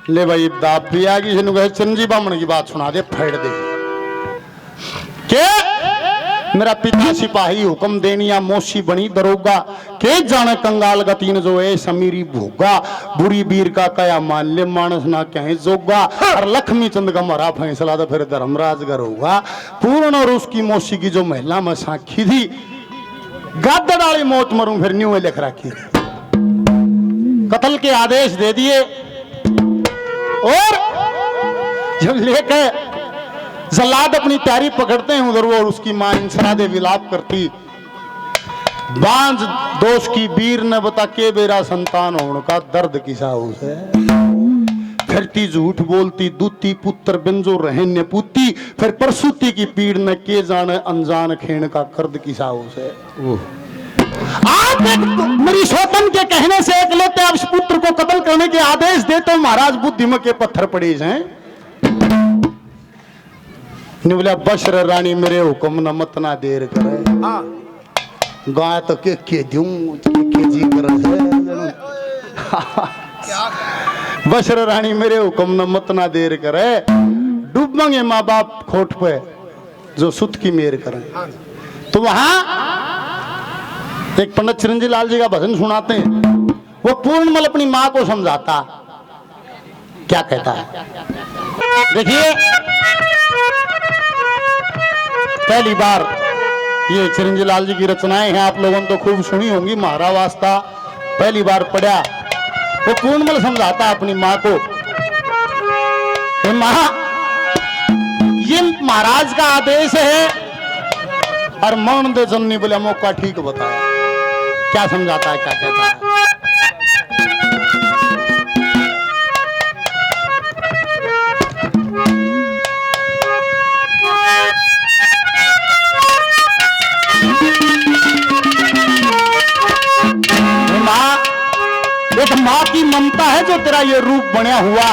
ले भाई दाब पिया की कहे चिरंजी बामण की बात सुना दे फेड़ दे के मेरा पिता सिपाही हुक्म देनिया मोशी बनी दरोगा के जाने कंगाल गतीन जो है समीरी भोगा बुरी बीर का कया मान ले मानस ना कहे जोगा और लक्ष्मी चंद का मरा फैसला तो फिर धर्मराज घर होगा पूर्ण और उसकी मोशी की जो महिला में साखी थी गादा डाली मौत मरूं फिर न्यू लिख रखी कत्ल के आदेश दे दिए और जब लेकर जल्लाद अपनी तैयारी पकड़ते हैं उधर वो और उसकी मां इंसरा दे विलाप करती बांझ दोष की बीर ने बता के बेरा संतान होने का दर्द किसा उसे फिरती झूठ बोलती दूती पुत्र बिंजो रहन्य पूती फिर प्रसूति की पीड़ ने के जाने अनजान खेण का कर्द किसा उसे आप एक मेरी शोतन के कहने से एक लेते अब पुत्र को कत्ल करने के आदेश देते हो महाराज बुद्धि में के पत्थर पड़े हैं बोला बशर रानी मेरे हुक्म न मत ना देर करे गाय तो के दूं के जी कर बशर रानी मेरे हुक्म न मत ना देर करे डूबेंगे माँ बाप खोट पे जो सुत की मेर करें तो वहां एक पंडित चिरंजी लाल जी का भजन सुनाते हैं वो पूर्णमल अपनी मां को समझाता क्या कहता है देखिए पहली बार ये चिरंजी लाल जी की रचनाएं हैं आप लोगों ने तो खूब सुनी होंगी महारा वास्ता पहली बार पढ़ा वो पूर्णमल समझाता अपनी मां को मां ये महाराज का आदेश है और मौन दे जननी बोले मौका ठीक बताया क्या समझाता है क्या कहता है एक माँ की ममता है जो तेरा ये रूप बना हुआ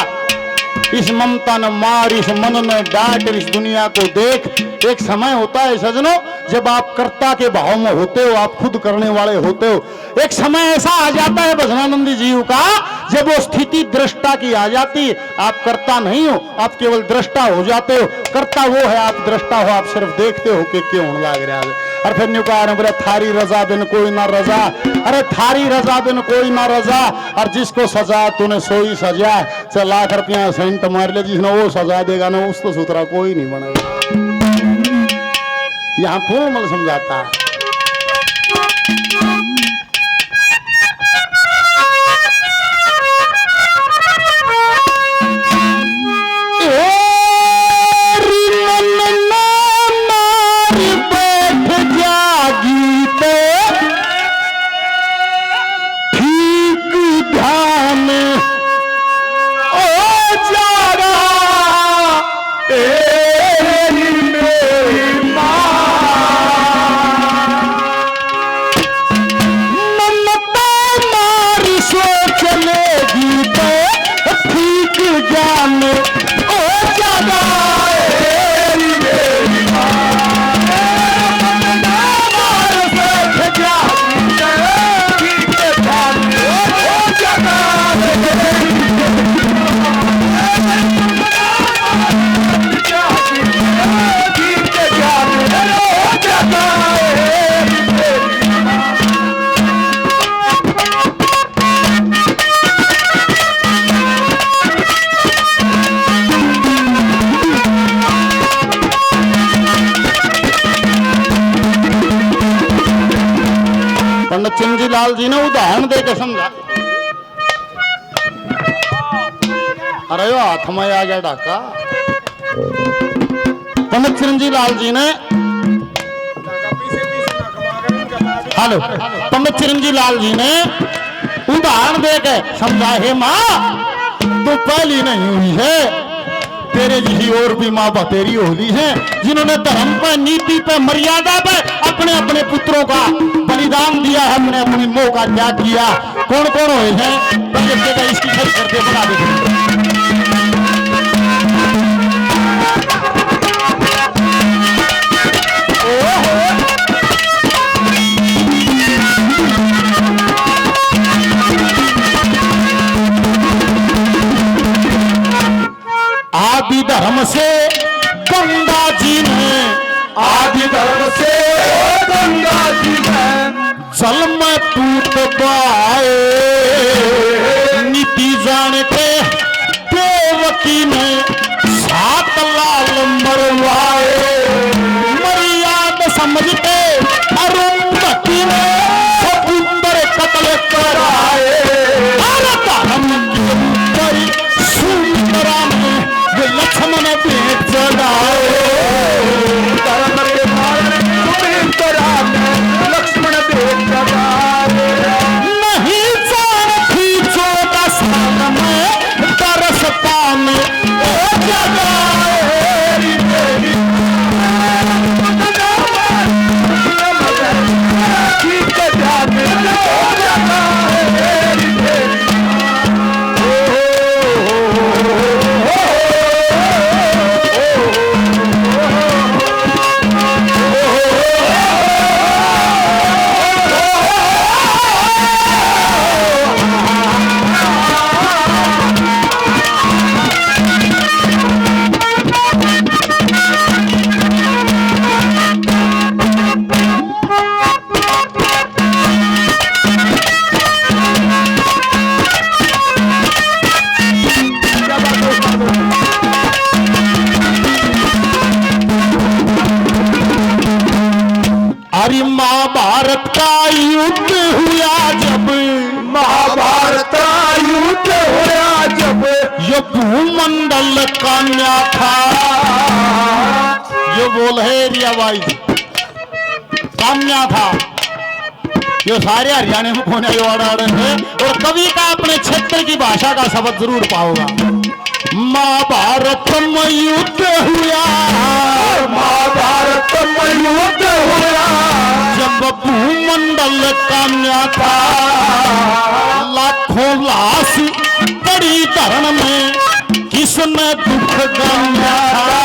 इस ममता न मार इस मन न डांट इस दुनिया को देख एक समय होता है सजनों जब आप कर्ता के भाव में होते हो आप खुद करने वाले होते हो एक समय ऐसा आ जाता है भजनानंदी जीव का जब वो स्थिति दृष्टा की आ जाती आप कर्ता नहीं हो आप केवल दृष्टा हो जाते हो कर्ता वो है आप दृष्टा हो आप सिर्फ देखते हो कि क्यों लग रहा है और फिर न्यूकार बोले थारी रजा बिन कोई ना रजा अरे थारी रजा बिन कोई ना रजा और जिसको सजा तूने सोई सजा चल लाख रुपया सेंट मार ले जिसने वो सजा देगा ना उसको सुतरा कोई नहीं बनेगा यहाँ पूर्णमल समझाता है चिरंजी लाल जी ने उदाहरण दे के समझा अरे वो हाथ में आ गया डाका पंडित चिरंजी लाल जी ने हेलो पंडित चिरंजी लाल जी ने उदाहरण दे के समझा है माँ तो पहली नहीं हुई है तेरे जैसी और भी माँ बतेरी होती है जिन्होंने धर्म पे नीति पे मर्यादा पे अपने अपने पुत्रों का बलिदान दिया है अपने अपनी मोह का त्याग किया कौन कौन हुए हैं इसकी खरीद करके बना देते आदि धर्म से गंगा जी ने, आदि धर्म से गंगा जी ने जल में पूत पाए, नीति जान के देवकी ने 7 लाल मरवाए, मर्यादा समझ के अरुंधति ने सपुत्र कत्ल कराए, धर्म के ऊपर सुंदरा में वे लक्ष्मण भेंट चढ़ाए, धर्म के कारण सुमित्रा में लक्ष्मण भेंट चढ़ाए। नहीं जानती 14 साल में तरस पाने ओ जगाए, ठीक जाने ओ जगाए। अरे महाभारत का युद्ध हुआ जब, महाभारत का युद्ध हुआ जब, ये भूमंडल कान्या था, ये बोल है रिया बाई कान्या था, ये सारे हरियाणा में होने वाले है, और कवि का अपने क्षेत्र की भाषा का शब्द जरूर पाओगा। महाभारत में युद्ध हुआ, महाभारत में युद्ध हुआ जब भूमंडल कान्या था, लाखों लाश बड़ी धरण में किसने दुख गंगा था,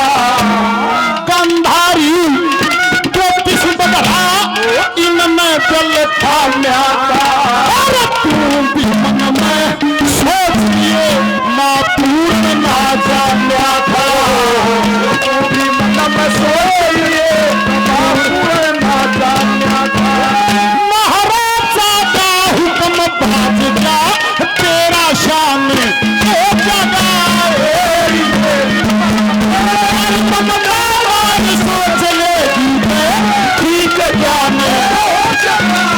गंधारी 34 बदरा इनमें जल थाम्या था, और तू भी मन में सोच लिए माँ पूर्ण ना जान्या था, तू भी मन में सोच लिए माँ पूर्ण ना जान्या था। महाराजा का हुक्म बाज जा, तेरा शान हो जगाए, सोच ले ठीक जाने हो जगाए।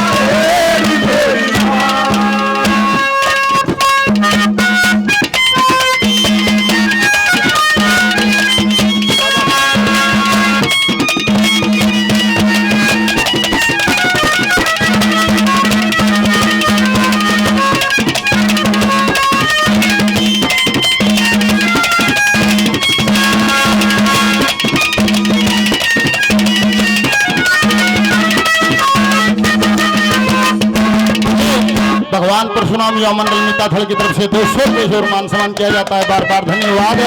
भगवान परशुराम युवा मंडल नीताथल की तरफ से 200 रुपये और मान सम्मान किया जाता है, बार बार धन्यवाद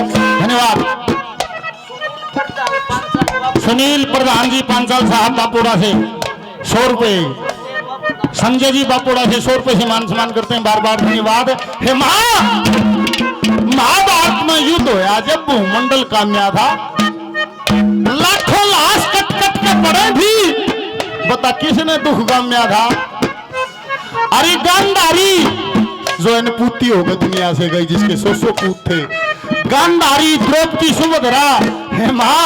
धन्यवाद। सुनील प्रधान जी पांचाल साहब बापोड़ा से 100 रुपये, संजय जी बापोड़ा से 100 रुपये से मान सम्मान करते हैं, बार बार धन्यवाद। हे महाभारत में युद्ध होया जब भूमंडल काम्या था, लाखों लाश कट कट के पड़े भी, बता किसने दुख गम्या था। अरे गांधारी जो इन पूती हो गई दुनिया से गई, जिसके 100 पूत थे, गांधारी द्रौपदी सुभद्रा हे मां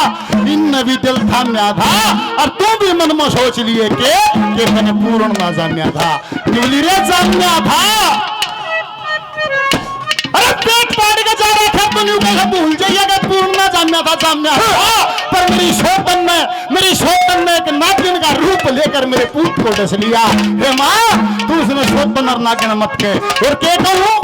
इन भी दिल थाम्या था, और तू भी मन में सोच लिए कि मैंने पूर्ण ना जान्या था, केवली रे जान्या था। अरे पेट पाड़ के जा रहा था तो न्यू कहा भूल जाइए कि पूर्ण ना जान्या था, पर मेरी शोतन ने एक नागिन का रूप लेकर मेरे पूत को डस लिया। हे मां तू उसने शोतन और नागिन मत के, और क्या कहूं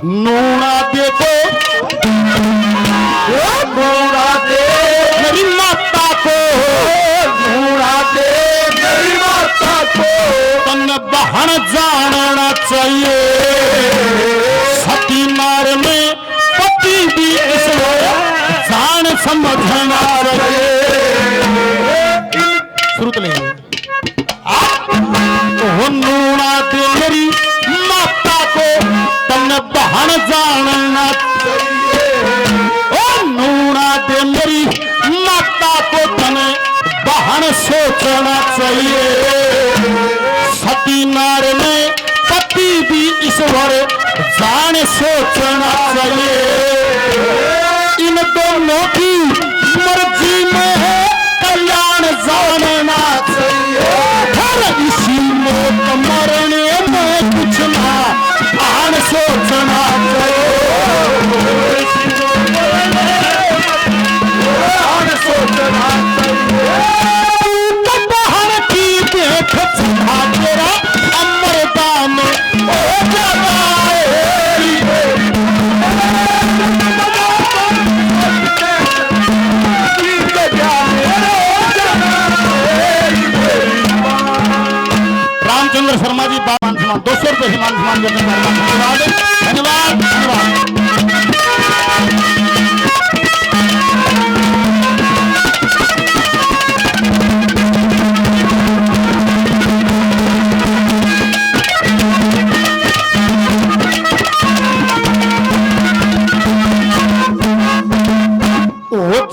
नूना देखो नूरा दे मेरी माता को, नूरा दे मेरी माता को, तन बहन जानना चाहिए, सती नार में पति भी इसमें सुत लेंगे। वो नूना दे मेरी माता को तमने बहन जानना चाहिए। ओ नूना दे मेरी माता को तने बहन सोचना चाहिए। सती नार में पति भी ईश्वर जान सोचना चाहिए। इन दोनों की मर्जी में है कल्याण जानना चाहिए। हर इसी मौत मरने में कुछ ना आन सोचना चाहिए। आन सोचना चाहिए। बहन की देख चढ़ा तेरा अमरदान ओ जगाए। रामचंद्र शर्मा जी मान सम्मान 200 रुपये मान सम्मान करते हैं। धन्यवाद धन्यवाद।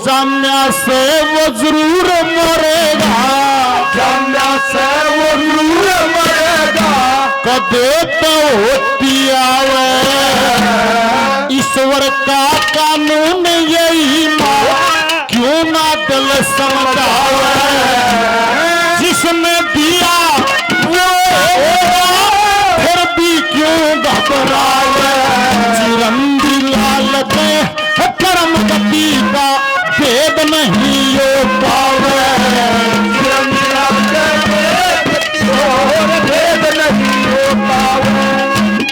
जाम्या से वो जरूर मरेगा। जाम्या से वो जरूर मरेगा। कदे तो होती आवे ईश्वर का कानून यही माँ क्यों ना दिल समझावे। जिसने दिया वो फिर भी क्यों घबरावे। चिरंदी लाल दे कर्म गति का भेद नहीं हो पावे। भेद नहीं हो पावे।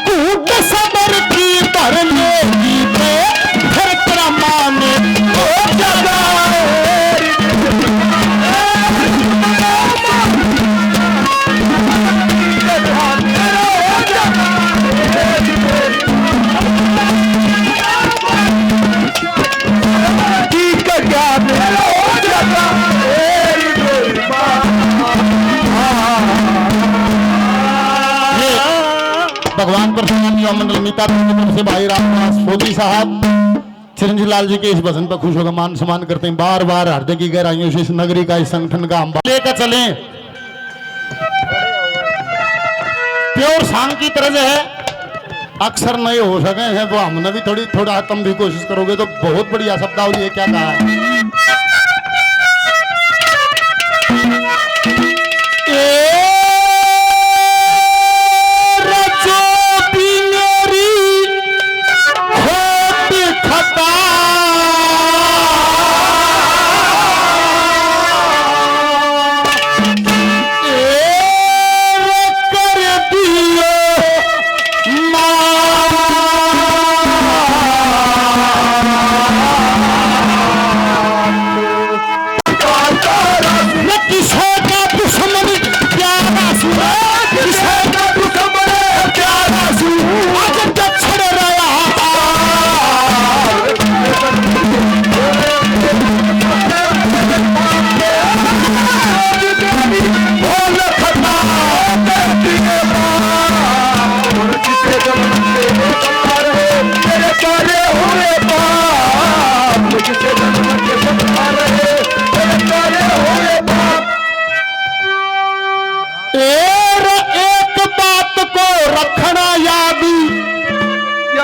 कूट सबर की भरने की पे फिर प्रमाण हो जगाए। भगवान परशुराम युवा मंडल मीता से भाई रामदास मोदी साहब चिरंजीव लाल जी के इस भजन पर खुश होकर मान सम्मान करते हैं। बार बार हृदय की गहराइयों से इस नगरी का इस संगठन का हम लेकर चले। प्योर सांग की तरह है अक्सर नहीं हो सके हैं तो हमने भी थोड़ा कम भी कोशिश करोगे तो बहुत बढ़िया शब्दावली है। क्या कहा है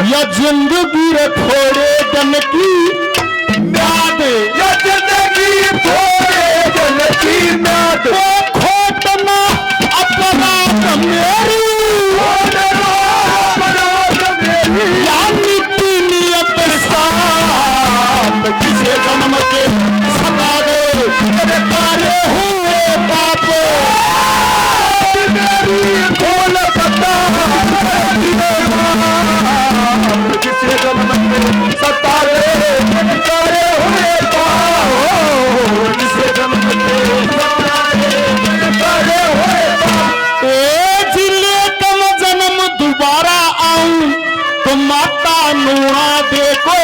या जिंदगी रे थोड़े दिन की म्याद। या जिंदगी थोड़े दिन की म्याद। वो खोटना अपराध मेरी। या मिट्टी नियत साथ किसे जन्म के सता दे मेरे काले हुए बाप। खोल पता किसे जन्म के सता दे काले हुए बाप। किसे जन्म के सता दे काले हुए बाप। जिले कम जन्म दोबारा आऊं तो माता नूना देखो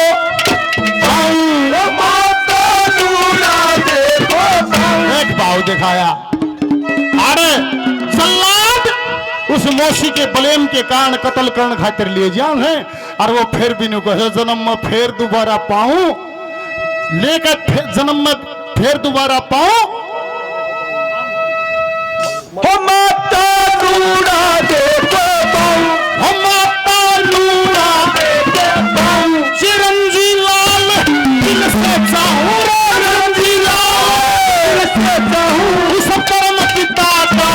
आऊं। माता नूना देखो एक भाव दिखाया मौसी के ब्लेम के कारण कत्ल करने खातिर ले जा है और वो फिर भी नहीं कहे जन्म में फिर दोबारा पाऊं लेकर जन्म में फिर दोबारा पाऊं। हो माता लूड़ा देखो पाऊं, हम माता लूड़ा पाऊं, चिरंजी लाल दिल से चाहूं, चिरंजी लाल दिल से चाहूं, इस परम पिता का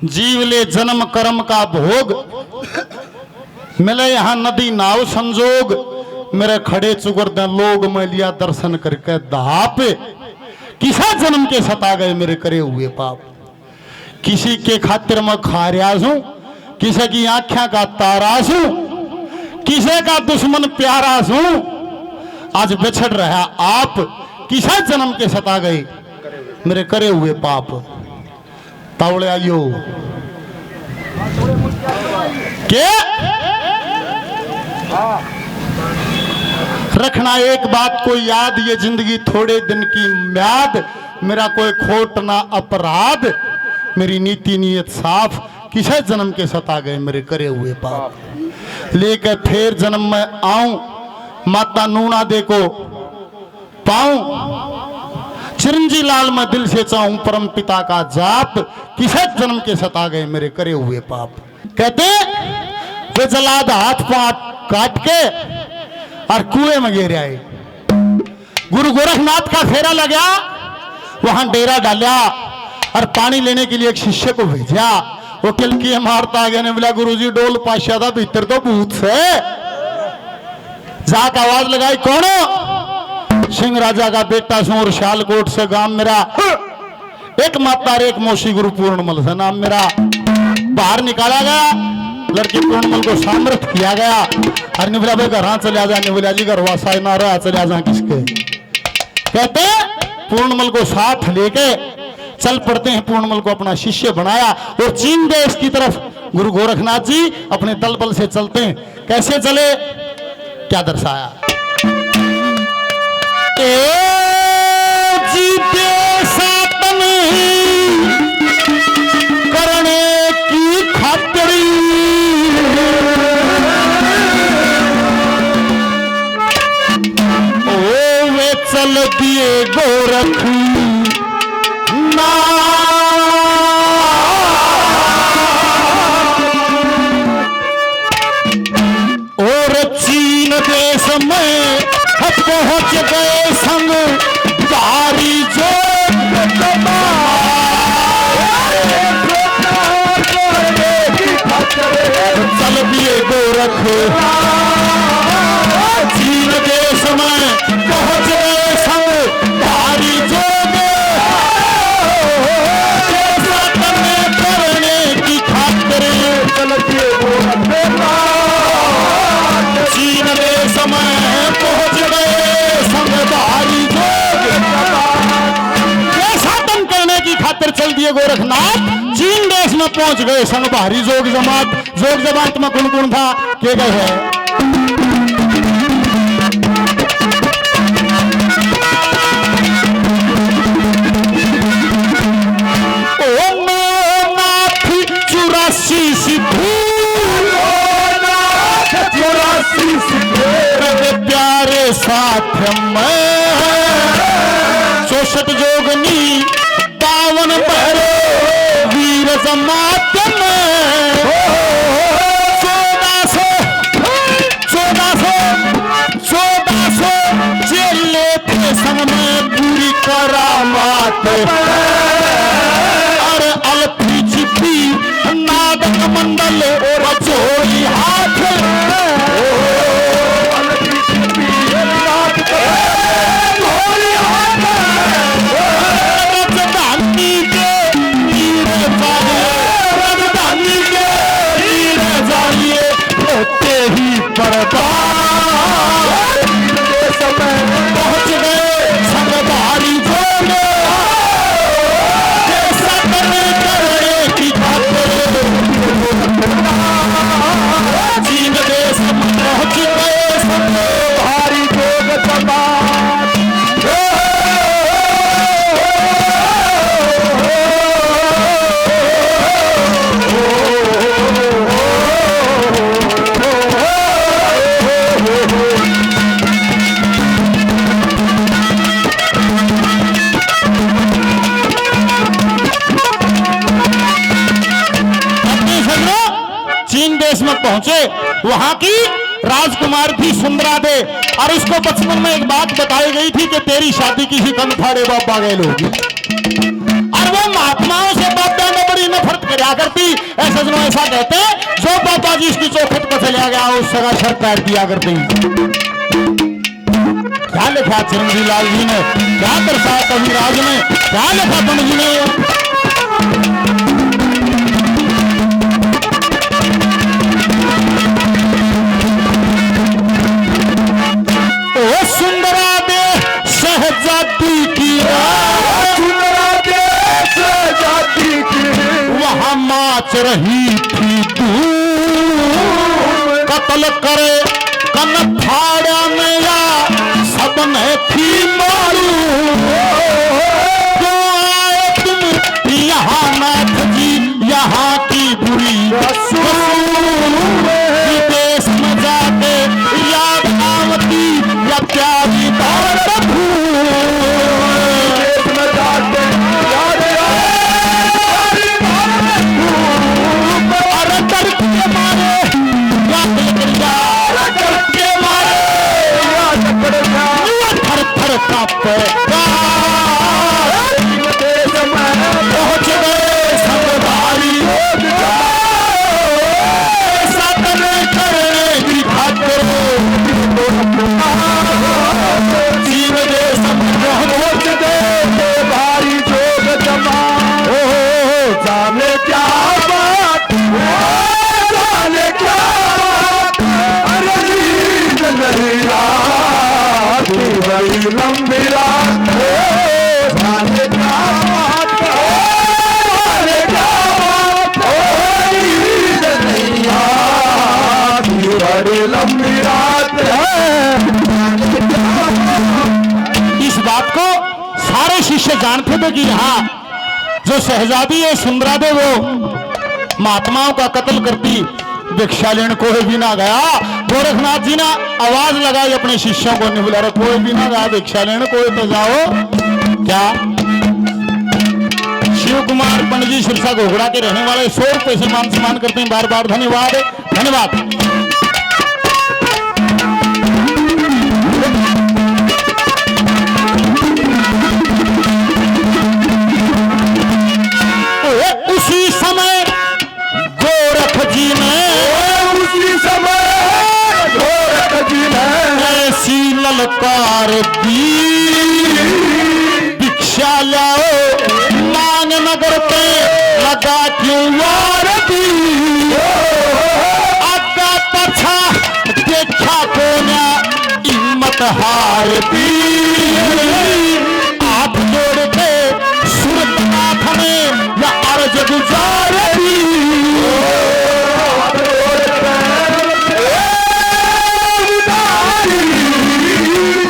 जीवले जन्म कर्म का भोग मिले यहाँ नदी नाव संजोग, मेरे खड़े चुगर दे लोग मैं लिया दर्शन करके दाप, किसा जन्म के सता गए मेरे करे हुए पाप, किसी के खातिर मैं खारियाज हूं, किसी की आंखें का तारास हूं, किसी का दुश्मन प्यारास हूं, आज बिछड़ रहा आप, किसा जन्म के सता गए मेरे करे हुए पाप। तावड़े आइयो के रखना एक बात को याद, ये जिंदगी थोड़े दिन की म्याद, मेरा कोई खोट ना अपराध, मेरी नीति नीयत साफ, किसे जन्म के सता गए मेरे करे हुए पाप। लेकर फिर जन्म में आऊं, माता नूना दे को पाऊं, चिरंजी लाल मैं दिल से चाहूं, परम पिता का जाप, किसे जन्म के सता गए मेरे करे हुए पाप। कहते वे जलाद हाथ पांव काट के और कुएं में गिर आए, गुरु गोरखनाथ का फेरा लगा, वहां डेरा डाला और पानी लेने के लिए एक शिष्य को भेजा, वो किलकी मारता गया ने बोला गुरुजी डोल पाशा था भीतर तो भूत से, जाके आवाज लगाई कौन, सिंह राजा का बेटा सूर शालकोट से गांव मेरा, एक माता और एक मौसी गुरु पूर्णमल से नाम मेरा। बाहर निकाला गया, लड़की पूर्णमल को सामर्थ किया गया, और ने बोला भाई घर चले जा, ने बोला जी घर वासा ना रहा चले जा किसके। कहते पूर्णमल को साथ लेके चल पड़ते हैं, पूर्णमल को अपना शिष्य बनाया और चीन देश की तरफ गुरु गोरखनाथ जी अपने दल बल से चलते हैं। कैसे चले, क्या दर्शाया, सातन करने की खातरी, ओ वे चल दिए गोरख ना, और चीन देश में पहुंच गए संग दारी जो चल दिए गोरख, चीन देश में पहुंच गए संग दारी जोग, करने की खातिर चल दिए गोरख, चीन देश में पहुंच गए संगधारी जोग, साधन करने की खातिर चल दिए गोरखनाथ, चीन देश में पहुंच गए संग भारी जोग जमात। जोग जमात में कौन कौन था, के गए है, प्यारे साथ में 64 जोगनी 52 पहरे वीर जमात में, 1400 चेले थे संग में पूरी करामात, अरे अलफी छिपी नादक मंडल और चोरी हाथ, वहां की राजकुमार थी सुंदरा दे, और उसको बचपन में एक बात बताई गई थी कि तेरी शादी किसी कनथाड़े बाबा गैल होगी, और वो महात्माओं से बाबा ने बड़ी नफरत करा करती। ऐसा सुनो, ऐसा कहते जो बाबा जी इसकी चौखट पर चला गया उस सगा शर काट दिया करते हैं। क्या लिखा चिरंजी लाल जी ने, क्या दर्शाया कविराज ने, क्या लिखा तुम जी ने। ओ सुंदरा दे शहजादी की, सुंदरा दे शहजादी की, वहां नाच रही थी धूम, कत्ल करे कनथाड़ा में या सबने थी मालूम। जो आए तुम यहाँ नाथ जी, यहाँ की बुरी विदेश में जाके याद आवती या प्यारी भारत भूमि। देश में जाके याद आती भारत भूमि। अरे डर के मारे याद लेकर जा, डर के मारे याद कर जा, थर थर कांपे देश में पहुंच गए सब भारी, साधन करने की खातिर जीव दे सब पहुंच गए भारी जोग जमा। ओ जाने क्या बात, जाने क्या बात, अरे नींद नहीं आती बड़ी लंबी रात। जाने क्या बात, जाने क्या बात, नींद नहीं आती बड़ी लंबी रात है। इस बात को सारे शिष्य जानते थे कि यहाँ जो शहजादी है सुंदरा दे वो महात्माओं का कत्ल करती। भिक्षा लेने कोई भी ना गया। गोरखनाथ जी ने आवाज लगाई अपने शिष्यों को, नहीं बुला रहे, कोई भी ना गया भिक्षा लेने, कोई तो जाओ। क्या शिव कुमार पंडित जी सिरसा घोगड़ा के रहने वाले 100 रुपए से मान सम्मान करते हैं। बार बार धन्यवाद, धन्यवाद। उसी समय गोरख जी ने, उसी समय गोरख जी ने ऐसी ललकार दी, भिक्षा लाओ मान नगर पे लगा क्यों वार दी। आगा पछा देखा को ना हिम्मत हार दी। आप जोड़ के सुरनाथ ने या अर्ज गुजार दी।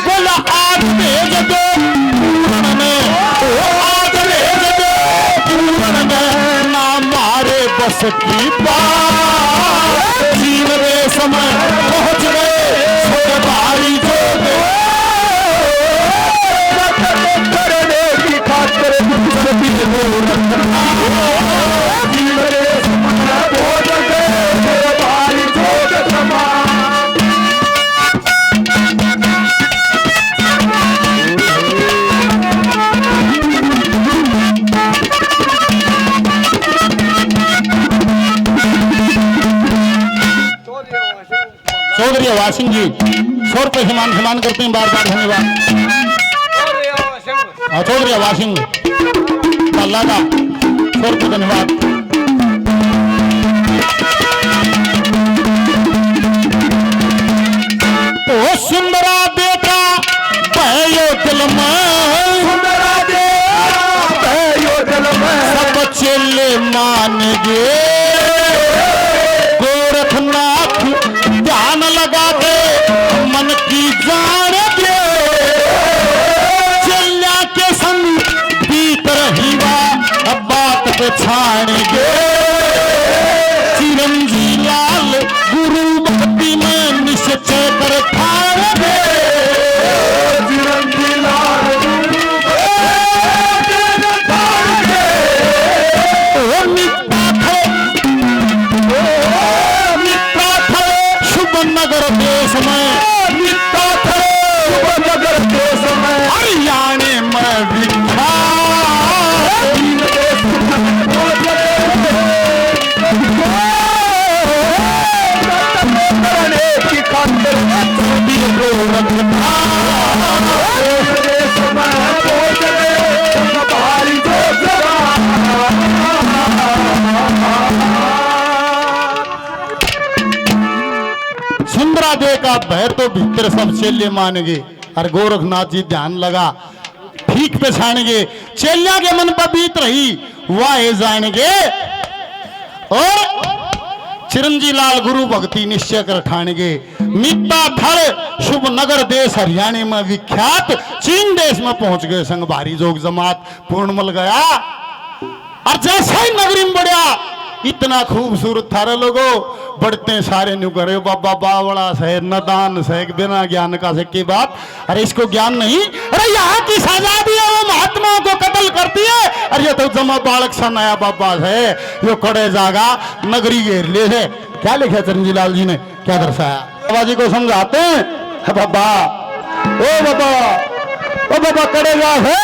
बोला आज भेज दो पूर्ण में, आज भेज दो पूर्ण में, ना मारे बस की बात। जीव रे समय पहुंच गए सब भारी जोग, करने की खातिर सभी दूर जीव रे समय पहुंच गए भारी जोग जमा। चौधरी आवाज सिंह जी 100 रुपए सम्मान करते हैं। बार बार धन्यवाद। चौधरी आवाज सिंह अल्लाह का 100 रुपए धन्यवाद। ओ सुंदरा बेटा भयो दिल में, सुंदरा दे भयो दिल में, सब चेले मान गे। गोरखनाथ ध्यान लगा के मन की जान दे। चल्या के संग बीत रही बात पे छाण गे। चिरंजी लाल गुरु भक्ति में निश्चय कर ठाण गे। चिरंजी लाल ओ मित्ता थे तो भीतर सब चेले मान गए। और गोरखनाथ जी ध्यान लगा ठीक पछाणगे, चेलिया के मन पर बीत रही वाह जाएंगे। और चिरंजी लाल गुरु भक्ति निश्चय कर ठाणगे। मीता धड़ शुभ नगर देश हरियाणा में विख्यात, चीन देश में पहुंच गए संग भारी जोग जमात पूर्णमल गया। और जैसा ही नगरी में बढ़िया इतना खूबसूरत थारे लोगो बढ़ते सारे न्यू करे बाबा बावड़ा से नदान से बिना ज्ञान का से की बात। अरे इसको ज्ञान नहीं, अरे यहाँ की आजादी है वो महात्माओं को कत्ल करती है। अरे ये तो जमा बालक सा नया बाबा है जो कड़े जागा नगरी घेर ले है। क्या लिखा चिरंजी लाल जी ने, क्या दर्शाया? बाबा जी को समझाते हैं बाबा, ओ बाबा, ओ बाबा कड़े जा है।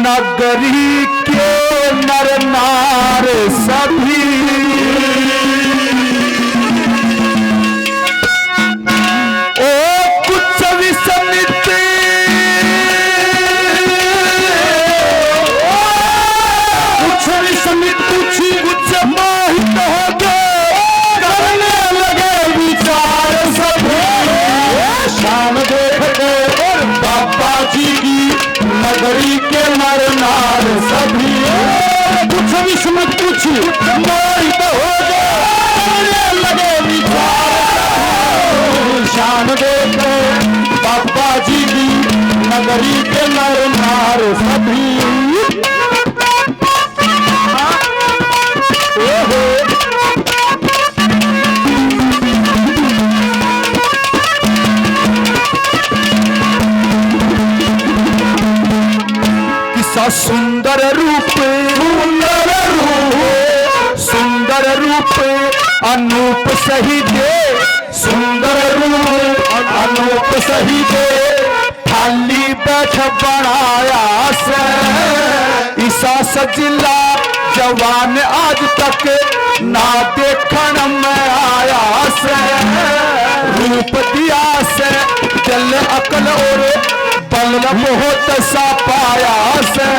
नगरी के नर नार सभी ओ कुछ विसमित कुछ मोहित हो गए, करने लगे विचार सभी। शान देखते बाबा जी की नगरी के नर नार सभी, कुछ विस्मत कुछ मोहित हो गए लगे विचार। शान देखते बाबा जी की नगरी के नर नार सभी। सुंदर रूप सुंदर रूप अनूप सही दे, सुंदर रूप अनूप सही दे। थाली बैठ बनाया से ईसा सजिला जवान आज तक ना देखन में आया से। रूप दिया से जल अकल और बल बहुत सा पाया से।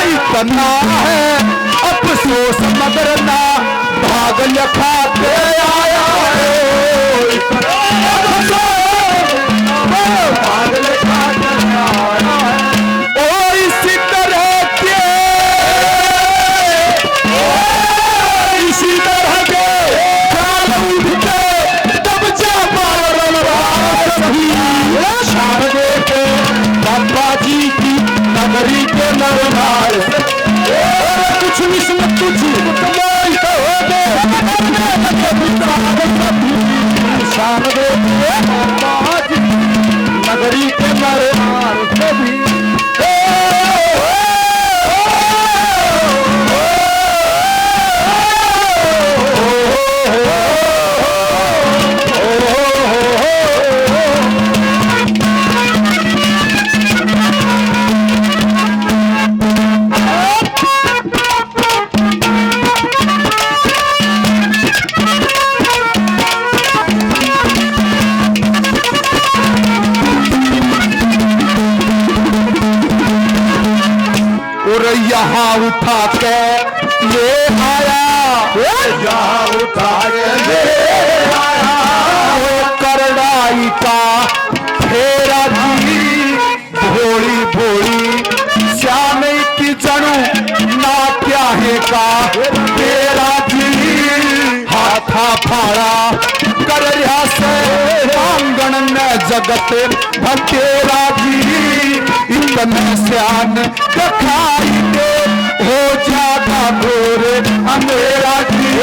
इतना है अफसोस मगर ना भाग लिखा के आया है। भाग लिखा के आया है। ओ इसी तरह के इसी तरह के काल उठते तब जा पार सही। शान देखे बाबा जी की नगरी के नर नार, कुछ विस्मत कुछ मोहित हो गए। शान देखे बाबा जी नगरी के नर नार सभी। यहाँ उठा के ले आया, यहाँ उठा के ले आया। करड़ाई का फेरा जी भोली भोली श्याम की जनू ना क्या है का तेरा जी। हाथा फाड़ा कर से आंगन में जगत भतेरा जी। इतने श्याम दिखाई दे हो जाता घोर अंधेरा जी।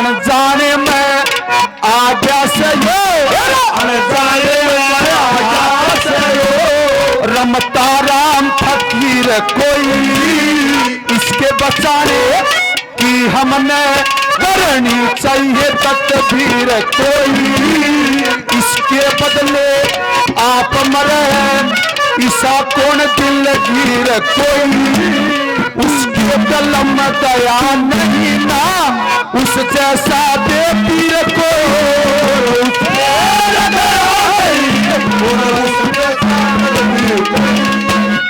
अनजाने में आज्ञा से अनजाने में आज्ञा से रमता राम फकीर कोई इसके बचाने की हमने करनी चाहिए तदबीर कोई इसके बदले आप मरे ईसा कौन दिल गिर कोई उसके कलम दया नहीं ना उस जैसा दे पीर को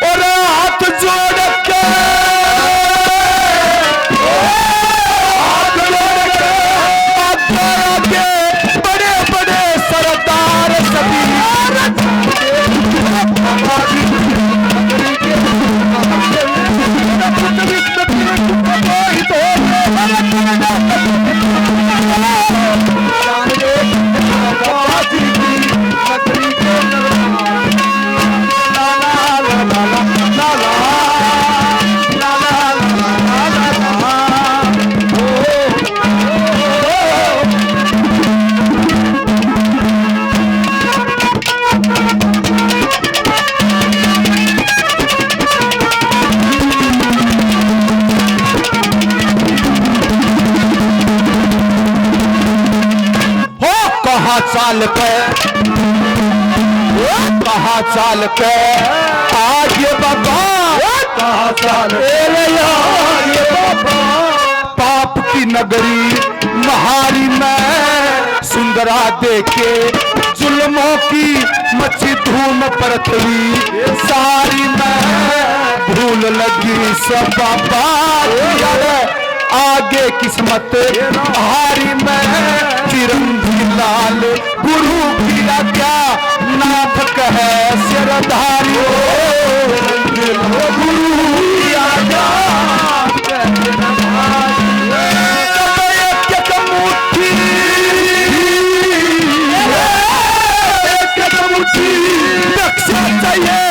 और हाथ जोड़ के आगे बड़े बड़े सरदार सभी चाल के आगे बाबा कहाँ चाल बाबा पाप की नगरी महारी में सुंदरा देखे जुल्मों की मच्छी धूम पृथ्वी सारी में भूल लगी सब बाबा आगे किस्मत हारी में चिरंजी लाल गुरु की आज्ञा नाथ कहे सिरधारी गुरु की आज्ञा रक्षा चाहिए